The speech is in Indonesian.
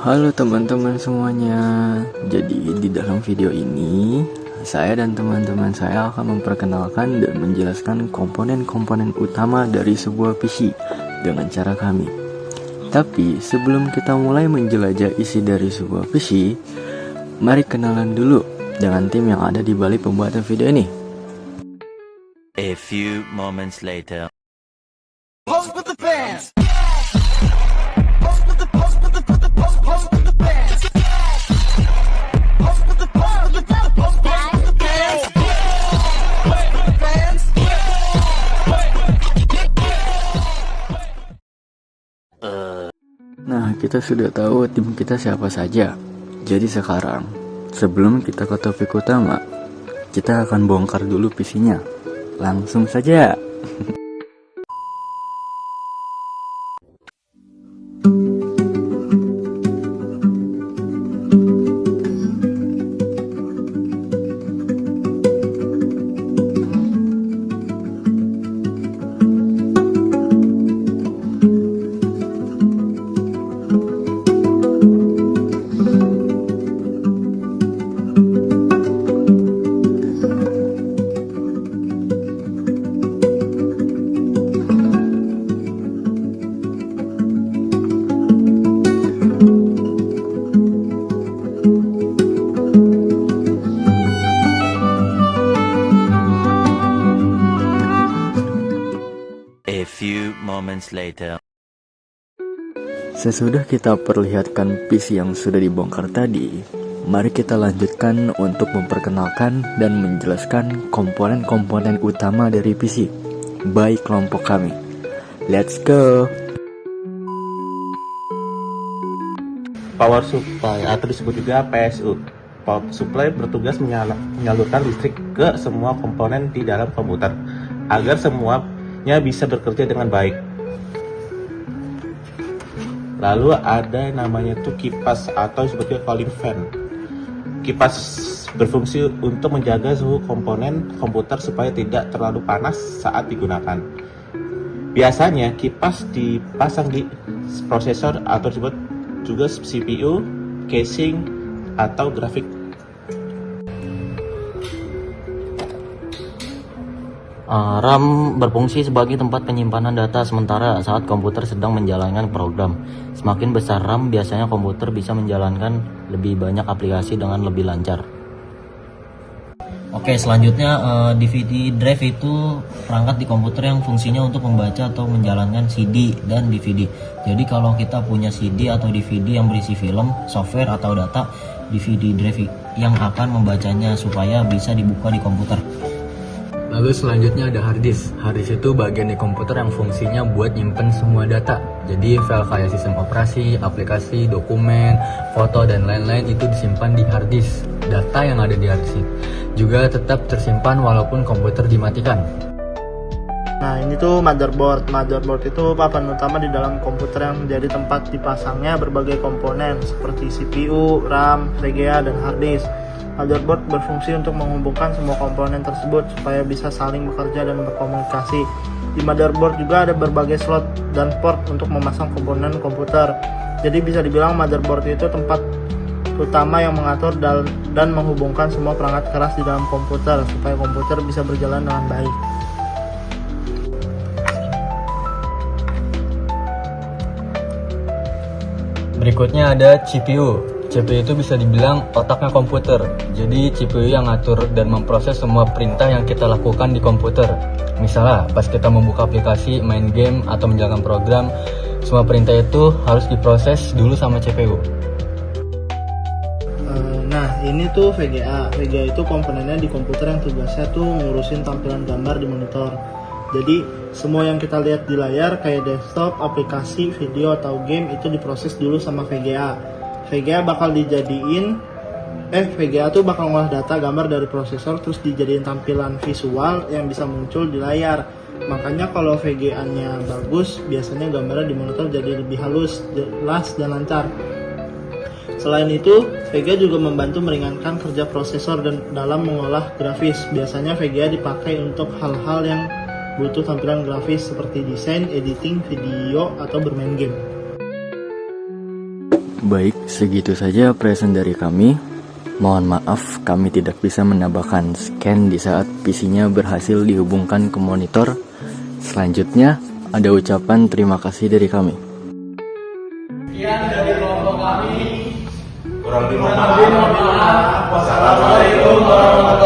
Halo teman-teman semuanya. Jadi di dalam video ini saya dan teman-teman saya akan memperkenalkan dan menjelaskan komponen-komponen utama dari sebuah PC dengan cara kami. Tapi sebelum kita mulai menjelajah isi dari sebuah PC, mari kenalan dulu dengan tim yang ada di balik pembuatan video ini. A few moments later. Post with the fans. Nah, kita sudah tahu tim kita siapa saja. Jadi sekarang, sebelum kita ke topik utama, kita akan bongkar dulu PC-nya. Langsung saja. A few moments later. Sesudah kita perlihatkan PC yang sudah dibongkar tadi, mari kita lanjutkan untuk memperkenalkan dan menjelaskan komponen-komponen utama dari PC baik kelompok kami. Let's go! Power supply atau disebut juga PSU. Power supply bertugas menyalurkan listrik ke semua komponen di dalam komputer agar semuanya bisa bekerja dengan baik. Lalu ada namanya tuh kipas atau disebutnya cooling fan. Kipas berfungsi untuk menjaga suhu komponen komputer supaya tidak terlalu panas saat digunakan. Biasanya kipas dipasang di prosesor atau disebut juga CPU, casing, atau grafik. RAM berfungsi sebagai tempat penyimpanan data sementara saat komputer sedang menjalankan program. Semakin besar RAM, biasanya komputer bisa menjalankan lebih banyak aplikasi dengan lebih lancar. Oke, selanjutnya DVD drive itu perangkat di komputer yang fungsinya untuk membaca atau menjalankan CD dan DVD. Jadi kalau kita punya CD atau DVD yang berisi film, software atau data, DVD drive yang akan membacanya supaya bisa dibuka di komputer. Lalu selanjutnya ada hard disk. Hard disk itu bagian di komputer yang fungsinya buat nyimpen semua data. Jadi file kayak sistem operasi, aplikasi, dokumen, foto, dan lain-lain itu disimpan di hard disk. Data yang ada di hard disk juga tetap tersimpan walaupun komputer dimatikan. Nah, ini tuh motherboard. Motherboard itu papan utama di dalam komputer yang menjadi tempat dipasangnya berbagai komponen seperti CPU, RAM, VGA, dan hard disk. Motherboard berfungsi untuk menghubungkan semua komponen tersebut supaya bisa saling bekerja dan berkomunikasi. Di motherboard juga ada berbagai slot dan port untuk memasang komponen komputer. Jadi bisa dibilang motherboard itu tempat utama yang mengatur dan menghubungkan semua perangkat keras di dalam komputer supaya komputer bisa berjalan dengan baik. Berikutnya ada CPU. CPU itu bisa dibilang otaknya komputer. Jadi CPU yang ngatur dan memproses semua perintah yang kita lakukan di komputer. Misalnya pas kita membuka aplikasi, main game, atau menjalankan program, semua perintah itu harus diproses dulu sama CPU. Nah, ini tuh VGA. VGA itu komponennya di komputer yang tugasnya tuh ngurusin tampilan gambar di monitor. Jadi semua yang kita lihat di layar kayak desktop, aplikasi, video, atau game itu diproses dulu sama VGA. VGA tuh bakal ngolah data gambar dari prosesor terus dijadiin tampilan visual yang bisa muncul di layar. Makanya kalau VGA-nya bagus, biasanya gambarnya di monitor jadi lebih halus, jelas, dan lancar. Selain itu, VGA juga membantu meringankan kerja prosesor dan dalam mengolah grafis. Biasanya VGA dipakai untuk hal-hal yang butuh tampilan grafis seperti desain, editing, video, atau bermain game. Baik, segitu saja present dari kami. Mohon maaf kami tidak bisa menambahkan scan di saat PC-nya berhasil dihubungkan ke monitor. Selanjutnya, ada ucapan terima kasih dari kami. Kurang lebih mohon maaf. Wassalamualaikum warahmatullahi wabarakatuh.